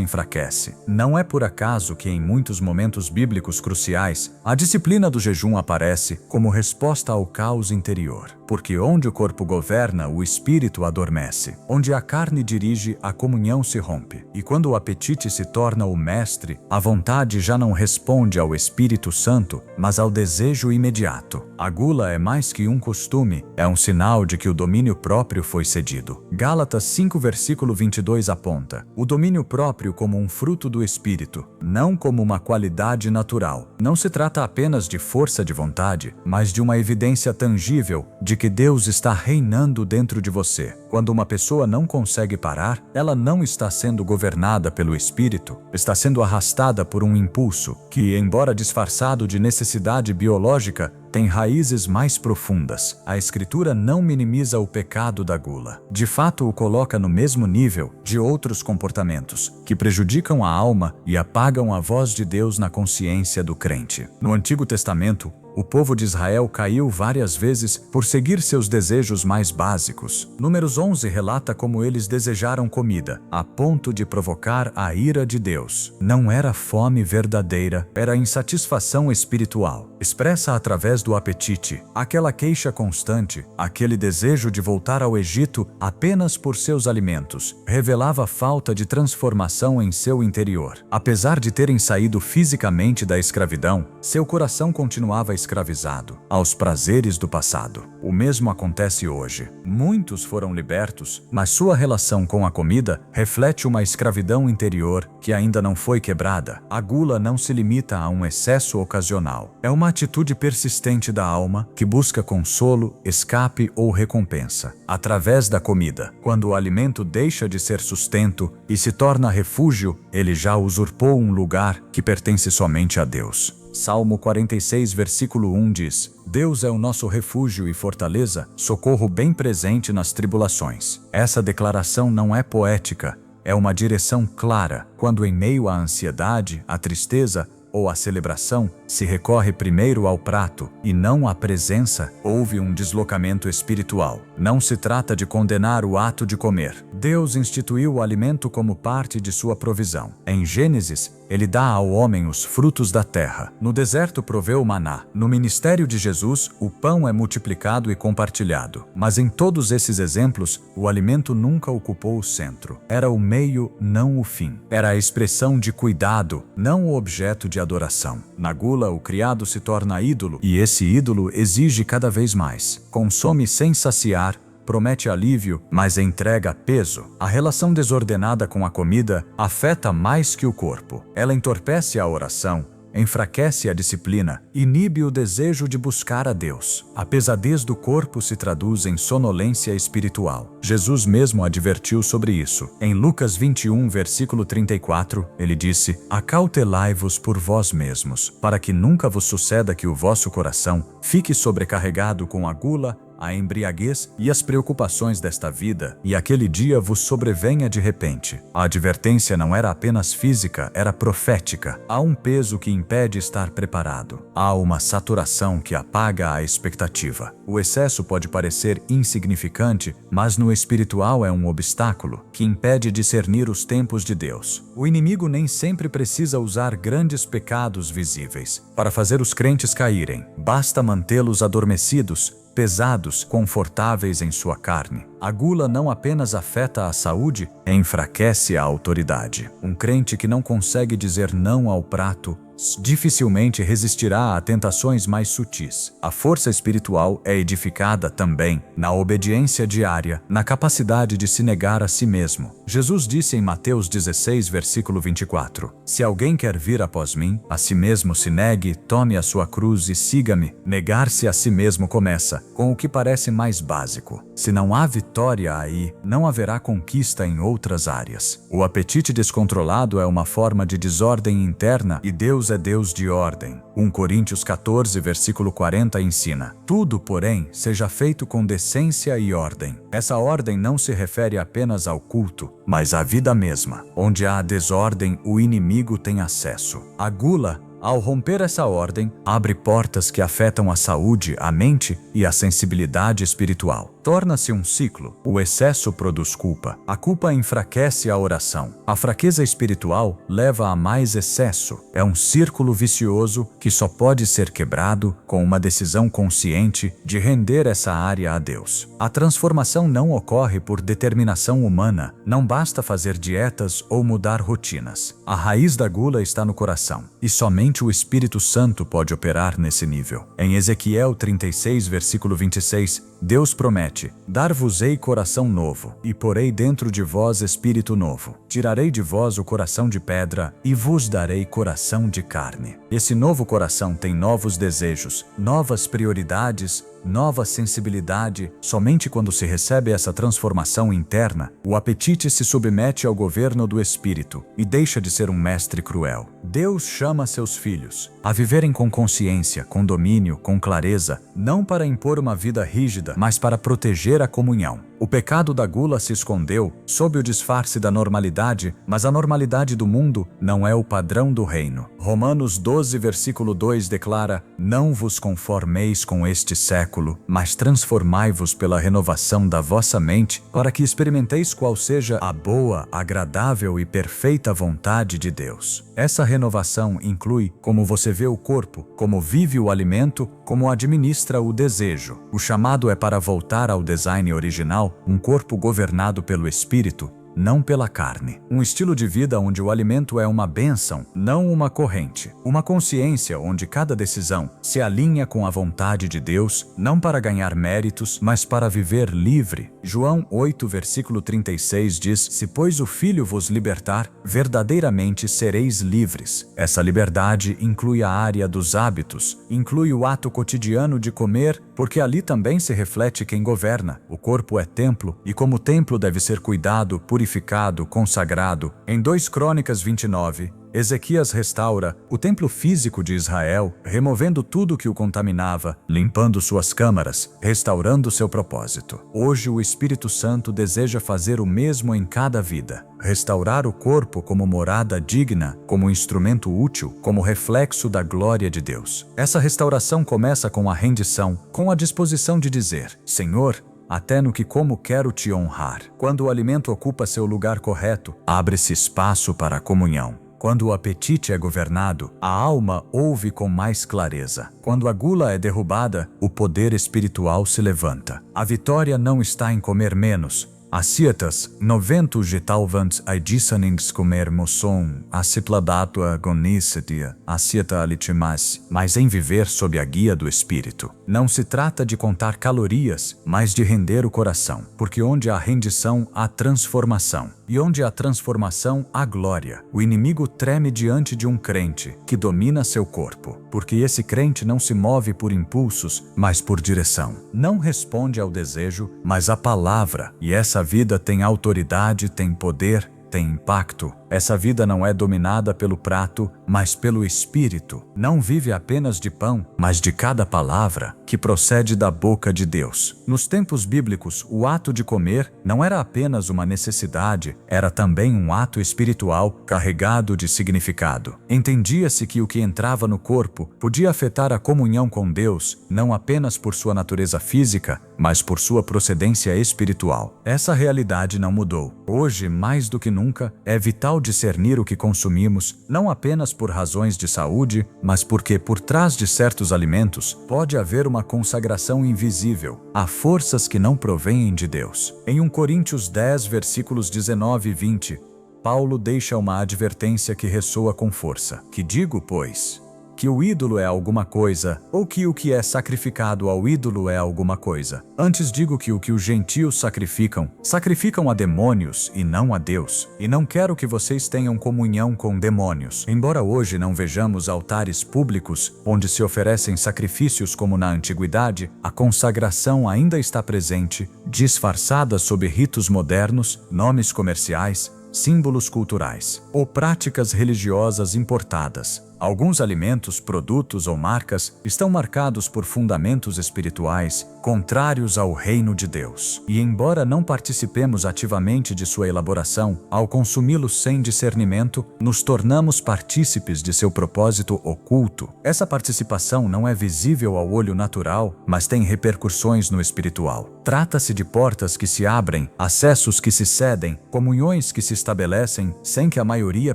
S1: enfraquece. Não é por acaso que em muitos momentos bíblicos cruciais, a disciplina do jejum aparece como resposta ao caos interior. Porque onde o corpo governa, o espírito adormece. Onde a carne dirige, a comunhão se rompe. E quando o apetite se torna o mestre, a vontade já não responde ao Espírito Santo, mas ao desejo imediato. A gula é mais que um costume, é um sinal de que o domínio próprio foi cedido. Gálatas 5, versículo 22 aponta: o domínio próprio como um fruto do Espírito, não como uma qualidade natural. Não se trata apenas de força de vontade, mas de uma evidência tangível de que Deus está reinando dentro de você. Quando uma pessoa não consegue parar, ela não está sendo governada pelo Espírito, está sendo arrastada por um impulso que, embora disfarçado de necessidade biológica, tem raízes mais profundas. A Escritura não minimiza o pecado da gula. De fato, o coloca no mesmo nível de outros comportamentos que prejudicam a alma e apagam a voz de Deus na consciência do crente. No Antigo Testamento, o povo de Israel caiu várias vezes por seguir seus desejos mais básicos. Números 11 relata como eles desejaram comida, a ponto de provocar a ira de Deus. Não era fome verdadeira, era insatisfação espiritual, expressa através do apetite, aquela queixa constante, aquele desejo de voltar ao Egito apenas por seus alimentos, revelava falta de transformação em seu interior. Apesar de terem saído fisicamente da escravidão, seu coração continuava escravizado aos prazeres do passado. O mesmo acontece hoje. Muitos foram libertos, mas sua relação com a comida reflete uma escravidão interior que ainda não foi quebrada. A gula não se limita a um excesso ocasional. É uma atitude persistente da alma que busca consolo, escape ou recompensa através da comida. Quando o alimento deixa de ser sustento e se torna refúgio, ele já usurpou um lugar que pertence somente a Deus. Salmo 46, versículo 1 diz: Deus é o nosso refúgio e fortaleza, socorro bem presente nas tribulações. Essa declaração não é poética, é uma direção clara. Quando em meio à ansiedade, à tristeza, ou à celebração, se recorre primeiro ao prato e não à presença, houve um deslocamento espiritual. Não se trata de condenar o ato de comer. Deus instituiu o alimento como parte de sua provisão. Em Gênesis, Ele dá ao homem os frutos da terra. No deserto proveu o maná. No ministério de Jesus, o pão é multiplicado e compartilhado. Mas em todos esses exemplos, o alimento nunca ocupou o centro. Era o meio, não o fim. Era a expressão de cuidado, não o objeto de adoração. Na gula, o criado se torna ídolo, e esse ídolo exige cada vez mais. Consome sem saciar, promete alívio, mas entrega peso. A relação desordenada com a comida afeta mais que o corpo. Ela entorpece a oração, enfraquece a disciplina, inibe o desejo de buscar a Deus. A pesadez do corpo se traduz em sonolência espiritual. Jesus mesmo advertiu sobre isso. Em Lucas 21, versículo 34, ele disse: Acautelai-vos por vós mesmos, para que nunca vos suceda que o vosso coração fique sobrecarregado com a gula, a embriaguez e as preocupações desta vida, e aquele dia vos sobrevenha de repente. A advertência não era apenas física, era profética. Há um peso que impede estar preparado. Há uma saturação que apaga a expectativa. O excesso pode parecer insignificante, mas no espiritual é um obstáculo que impede discernir os tempos de Deus. O inimigo nem sempre precisa usar grandes pecados visíveis para fazer os crentes caírem. Basta mantê-los adormecidos, pesados, confortáveis em sua carne. A gula não apenas afeta a saúde, enfraquece a autoridade. Um crente que não consegue dizer não ao prato dificilmente resistirá a tentações mais sutis. A força espiritual é edificada também na obediência diária, na capacidade de se negar a si mesmo. Jesus disse em Mateus 16, versículo 24: Se alguém quer vir após mim, a si mesmo se negue, tome a sua cruz e siga-me. Negar-se a si mesmo começa com o que parece mais básico. Se não há vitória aí, não haverá conquista em outras áreas. O apetite descontrolado é uma forma de desordem interna e Deus é Deus de ordem. 1 Coríntios 14, versículo 40 ensina: Tudo, porém, seja feito com decência e ordem. Essa ordem não se refere apenas ao culto, mas à vida mesma. Onde há desordem, o inimigo tem acesso. A gula, ao romper essa ordem, abre portas que afetam a saúde, a mente e a sensibilidade espiritual. Torna-se um ciclo. O excesso produz culpa. A culpa enfraquece a oração. A fraqueza espiritual leva a mais excesso. É um círculo vicioso que só pode ser quebrado com uma decisão consciente de render essa área a Deus. A transformação não ocorre por determinação humana. Não basta fazer dietas ou mudar rotinas. A raiz da gula está no coração, e somente o Espírito Santo pode operar nesse nível. Em Ezequiel 36, versículo 26, Deus promete: Dar-vos-ei coração novo, e porei dentro de vós espírito novo. Tirarei de vós o coração de pedra, e vos darei coração de carne. Esse novo coração tem novos desejos, novas prioridades, nova sensibilidade. Somente quando se recebe essa transformação interna, o apetite se submete ao governo do Espírito e deixa de ser um mestre cruel. Deus chama seus filhos a viverem com consciência, com domínio, com clareza, não para impor uma vida rígida, mas para proteger a comunhão. O pecado da gula se escondeu sob o disfarce da normalidade, mas a normalidade do mundo não é o padrão do reino. Romanos 12, versículo 2 declara: Não vos conformeis com este século, mas transformai-vos pela renovação da vossa mente, para que experimenteis qual seja a boa, agradável e perfeita vontade de Deus. Essa renovação inclui como você vê o corpo, como vive o alimento, como administra o desejo. O chamado é para voltar ao design original, um corpo governado pelo Espírito, não pela carne. Um estilo de vida onde o alimento é uma bênção, não uma corrente. Uma consciência onde cada decisão se alinha com a vontade de Deus, não para ganhar méritos, mas para viver livre. João 8, versículo 36 diz: Se, pois, o Filho vos libertar, verdadeiramente sereis livres. Essa liberdade inclui a área dos hábitos, inclui o ato cotidiano de comer, porque ali também se reflete quem governa. O corpo é templo, e como templo deve ser cuidado, purificado, consagrado. Em 2 Crônicas 29, Ezequias restaura o templo físico de Israel, removendo tudo que o contaminava, limpando suas câmaras, restaurando seu propósito. Hoje o Espírito Santo deseja fazer o mesmo em cada vida. Restaurar o corpo como morada digna, como instrumento útil, como reflexo da glória de Deus. Essa restauração começa com a rendição, com a disposição de dizer: Senhor, até no que como quero te honrar. Quando o alimento ocupa seu lugar correto, abre-se espaço para a comunhão. Quando o apetite é governado, a alma ouve com mais clareza. Quando a gula é derrubada, o poder espiritual se levanta. A vitória não está em comer menos. Ascietas, 90 getalvant aidisanings comer mosson, acipladato agonicetia, ascieta alitimas, mas em viver sob a guia do Espírito. Não se trata de contar calorias, mas de render o coração, porque onde há rendição, há transformação. E onde há transformação, há glória. O inimigo treme diante de um crente que domina seu corpo, porque esse crente não se move por impulsos, mas por direção. Não responde ao desejo, mas à palavra. E essa vida tem autoridade, tem poder, tem impacto. Essa vida não é dominada pelo prato, mas pelo Espírito. Não vive apenas de pão, mas de cada palavra que procede da boca de Deus. Nos tempos bíblicos, o ato de comer não era apenas uma necessidade, era também um ato espiritual carregado de significado. Entendia-se que o que entrava no corpo podia afetar a comunhão com Deus, não apenas por sua natureza física, mas por sua procedência espiritual. Essa realidade não mudou. Hoje, mais do que nunca, é vital discernir o que consumimos, não apenas por razões de saúde, mas porque por trás de certos alimentos pode haver uma consagração invisível. Há forças que não provêm de Deus. Em 1 Coríntios 10, versículos 19 e 20, Paulo deixa uma advertência que ressoa com força. Que digo, pois? Que o ídolo é alguma coisa, ou que o que é sacrificado ao ídolo é alguma coisa. Antes digo que o que os gentios sacrificam a demônios e não a Deus. E não quero que vocês tenham comunhão com demônios. Embora hoje não vejamos altares públicos onde se oferecem sacrifícios como na antiguidade, a consagração ainda está presente, disfarçada sob ritos modernos, nomes comerciais, símbolos culturais ou práticas religiosas importadas. Alguns alimentos, produtos ou marcas estão marcados por fundamentos espirituais contrários ao reino de Deus. E embora não participemos ativamente de sua elaboração, ao consumi-los sem discernimento, nos tornamos partícipes de seu propósito oculto. Essa participação não é visível ao olho natural, mas tem repercussões no espiritual. Trata-se de portas que se abrem, acessos que se cedem, comunhões que se estabelecem sem que a maioria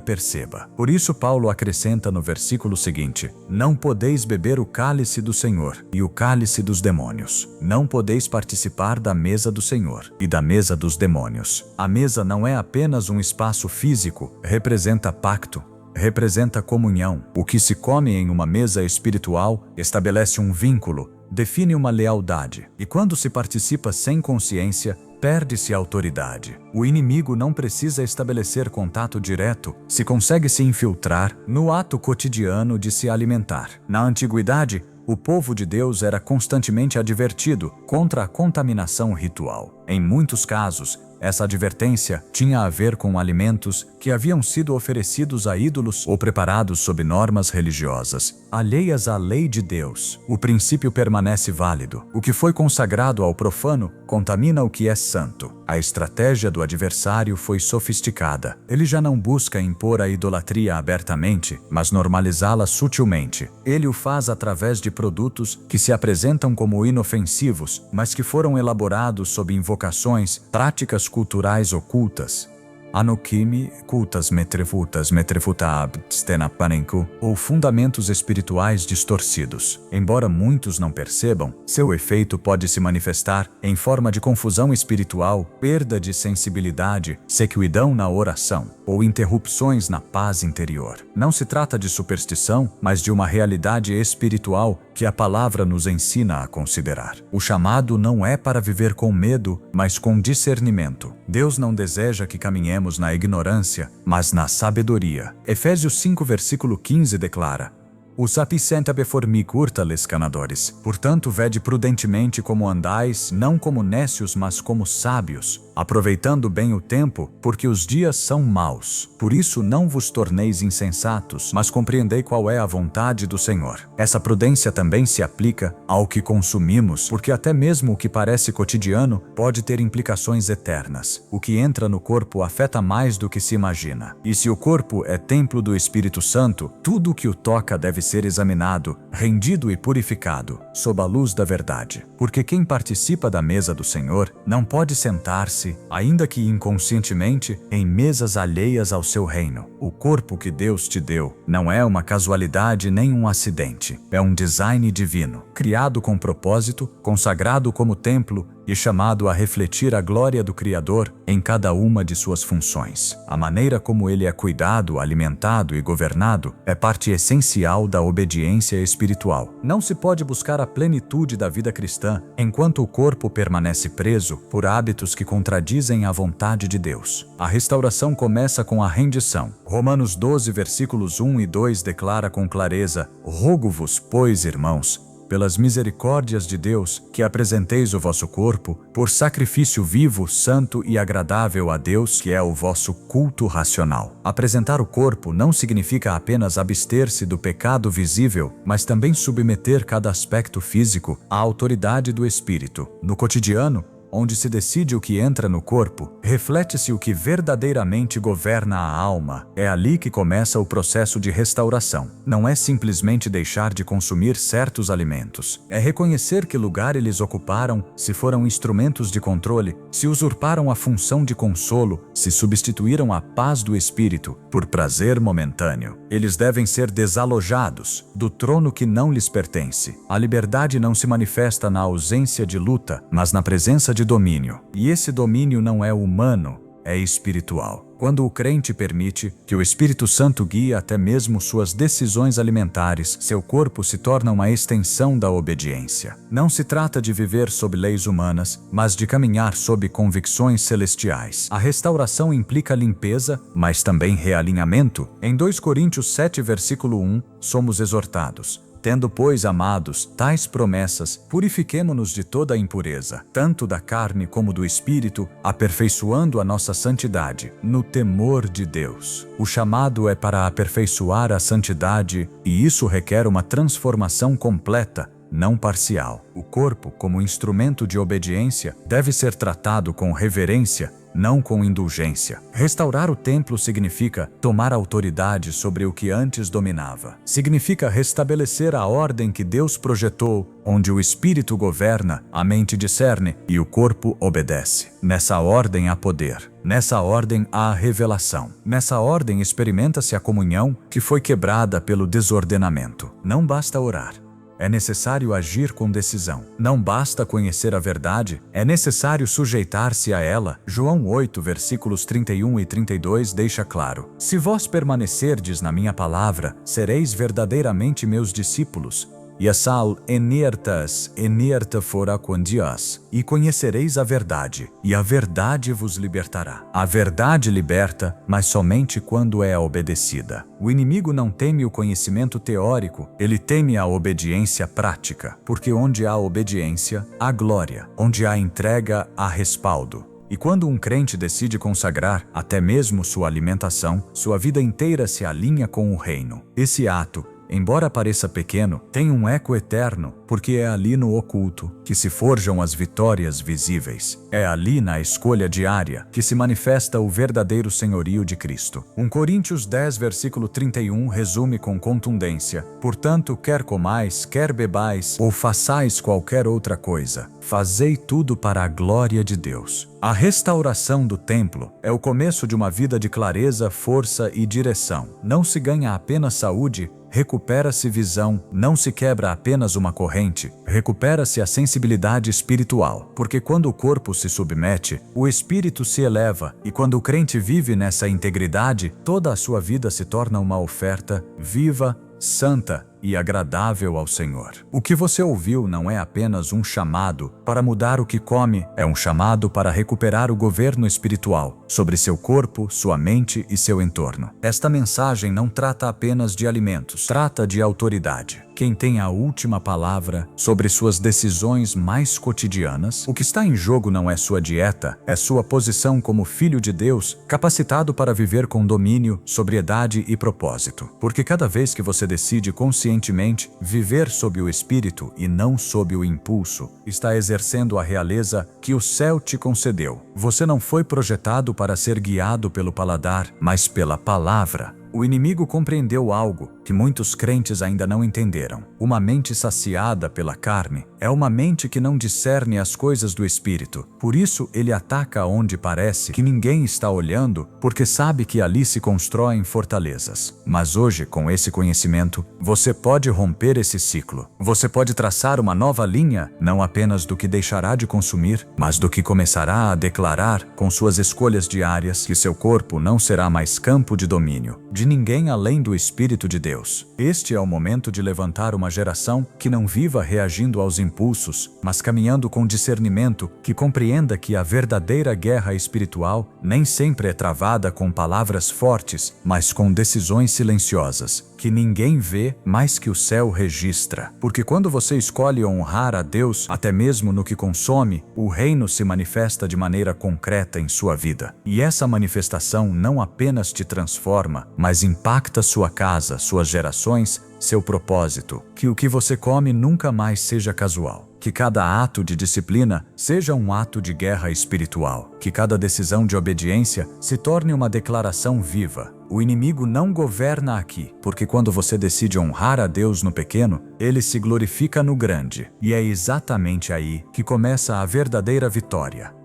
S1: perceba. Por isso Paulo acrescenta no versículo seguinte: não podeis beber o cálice do Senhor e o cálice dos demônios. Não podeis participar da mesa do Senhor e da mesa dos demônios. A mesa não é apenas um espaço físico, representa pacto, representa comunhão. O que se come em uma mesa espiritual estabelece um vínculo, define uma lealdade. E quando se participa sem consciência, perde-se a autoridade. O inimigo não precisa estabelecer contato direto, se consegue se infiltrar no ato cotidiano de se alimentar. Na antiguidade, o povo de Deus era constantemente advertido contra a contaminação ritual. Em muitos casos, essa advertência tinha a ver com alimentos que haviam sido oferecidos a ídolos ou preparados sob normas religiosas, alheias à lei de Deus. O princípio permanece válido. O que foi consagrado ao profano contamina o que é santo. A estratégia do adversário foi sofisticada. Ele já não busca impor a idolatria abertamente, mas normalizá-la sutilmente. Ele o faz através de produtos que se apresentam como inofensivos, mas que foram elaborados sob invocações, práticas culturais ocultas. Anokimi, cultas metrefutab, stenapanenku, ou fundamentos espirituais distorcidos. Embora muitos não percebam, seu efeito pode se manifestar em forma de confusão espiritual, perda de sensibilidade, sequidão na oração, ou interrupções na paz interior. Não se trata de superstição, mas de uma realidade espiritual que a palavra nos ensina a considerar. O chamado não é para viver com medo, mas com discernimento. Deus não deseja que caminhemos na ignorância, mas na sabedoria. Efésios 5, versículo 15 declara: O sapicenta beformi curta les canadores. Portanto, vede prudentemente como andais, não como nécios, mas como sábios, aproveitando bem o tempo, porque os dias são maus. Por isso não vos torneis insensatos, mas compreendei qual é a vontade do Senhor. Essa prudência também se aplica ao que consumimos, porque até mesmo o que parece cotidiano pode ter implicações eternas. O que entra no corpo afeta mais do que se imagina. E se o corpo é templo do Espírito Santo, tudo o que o toca deve ser examinado, rendido e purificado, sob a luz da verdade. Porque quem participa da mesa do Senhor não pode sentar-se, ainda que inconscientemente, em mesas alheias ao seu reino. O corpo que Deus te deu não é uma casualidade nem um acidente. É um design divino, criado com propósito, consagrado como templo e chamado a refletir a glória do Criador em cada uma de suas funções. A maneira como ele é cuidado, alimentado e governado é parte essencial da obediência espiritual. Não se pode buscar a plenitude da vida cristã enquanto o corpo permanece preso por hábitos que contradizem a vontade de Deus. A restauração começa com a rendição. Romanos 12, versículos 1 e 2 declara com clareza: Rogo-vos, pois, irmãos, pelas misericórdias de Deus, que apresenteis o vosso corpo por sacrifício vivo, santo e agradável a Deus, que é o vosso culto racional. Apresentar o corpo não significa apenas abster-se do pecado visível, mas também submeter cada aspecto físico à autoridade do Espírito. No cotidiano, onde se decide o que entra no corpo, reflete-se o que verdadeiramente governa a alma. É ali que começa o processo de restauração. Não é simplesmente deixar de consumir certos alimentos. É reconhecer que lugar eles ocuparam, se foram instrumentos de controle, se usurparam a função de consolo, se substituíram a paz do espírito por prazer momentâneo. Eles devem ser desalojados do trono que não lhes pertence. A liberdade não se manifesta na ausência de luta, mas na presença de domínio. E esse domínio não é humano, é espiritual. Quando o crente permite que o Espírito Santo guie até mesmo suas decisões alimentares, seu corpo se torna uma extensão da obediência. Não se trata de viver sob leis humanas, mas de caminhar sob convicções celestiais. A restauração implica limpeza, mas também realinhamento. Em 2 Coríntios 7, versículo 1, somos exortados: Tendo, pois, amados, tais promessas, purifiquemo-nos de toda a impureza, tanto da carne como do espírito, aperfeiçoando a nossa santidade, no temor de Deus. O chamado é para aperfeiçoar a santidade, e isso requer uma transformação completa, não parcial. O corpo, como instrumento de obediência, deve ser tratado com reverência, não com indulgência. Restaurar o templo significa tomar autoridade sobre o que antes dominava. Significa restabelecer a ordem que Deus projetou, onde o espírito governa, a mente discerne e o corpo obedece. Nessa ordem há poder. Nessa ordem há revelação. Nessa ordem experimenta-se a comunhão que foi quebrada pelo desordenamento. Não basta orar. É necessário agir com decisão. Não basta conhecer a verdade, é necessário sujeitar-se a ela. João 8, versículos 31 e 32 deixa claro: Se vós permanecerdes na minha palavra, sereis verdadeiramente meus discípulos. E a Saul enerta fora com Deus, e conhecereis a verdade, e a verdade vos libertará. A verdade liberta, mas somente quando é obedecida. O inimigo não teme o conhecimento teórico, ele teme a obediência prática, porque onde há obediência, há glória, onde há entrega, há respaldo. E quando um crente decide consagrar até mesmo sua alimentação, sua vida inteira se alinha com o reino. Esse ato, embora pareça pequeno, tem um eco eterno, porque é ali no oculto que se forjam as vitórias visíveis. É ali na escolha diária que se manifesta o verdadeiro senhorio de Cristo. 1 Coríntios 10, versículo 31 resume com contundência: Portanto, quer comais, quer bebais, ou façais qualquer outra coisa, fazei tudo para a glória de Deus. A restauração do templo é o começo de uma vida de clareza, força e direção. Não se ganha apenas saúde, recupera-se visão, não se quebra apenas uma corrente, recupera-se a sensibilidade espiritual, porque quando o corpo se submete, o espírito se eleva, e quando o crente vive nessa integridade, toda a sua vida se torna uma oferta viva, santa e agradável ao Senhor. O que você ouviu não é apenas um chamado para mudar o que come, é um chamado para recuperar o governo espiritual, sobre seu corpo, sua mente e seu entorno. Esta mensagem não trata apenas de alimentos, trata de autoridade. Quem tem a última palavra sobre suas decisões mais cotidianas, o que está em jogo não é sua dieta, é sua posição como filho de Deus, capacitado para viver com domínio, sobriedade e propósito. Porque cada vez que você decide conscientemente viver sob o Espírito e não sob o impulso, está exercendo a realeza que o céu te concedeu. Você não foi projetado para ser guiado pelo paladar, mas pela palavra. O inimigo compreendeu algo que muitos crentes ainda não entenderam. Uma mente saciada pela carne é uma mente que não discerne as coisas do Espírito. Por isso, ele ataca onde parece que ninguém está olhando, porque sabe que ali se constroem fortalezas. Mas hoje, com esse conhecimento, você pode romper esse ciclo. Você pode traçar uma nova linha, não apenas do que deixará de consumir, mas do que começará a declarar com suas escolhas diárias que seu corpo não será mais campo de domínio de ninguém além do Espírito de Deus. Este é o momento de levantar uma geração que não viva reagindo aos impulsos, mas caminhando com discernimento, que compreenda que a verdadeira guerra espiritual nem sempre é travada com palavras fortes, mas com decisões silenciosas, que ninguém vê, mas que o céu registra. Porque quando você escolhe honrar a Deus, até mesmo no que consome, o reino se manifesta de maneira concreta em sua vida. E essa manifestação não apenas te transforma, mas impacta sua casa, suas gerações, seu propósito. Que o que você come nunca mais seja casual. Que cada ato de disciplina seja um ato de guerra espiritual. Que cada decisão de obediência se torne uma declaração viva. O inimigo não governa aqui, porque quando você decide honrar a Deus no pequeno, ele se glorifica no grande. E é exatamente aí que começa a verdadeira vitória.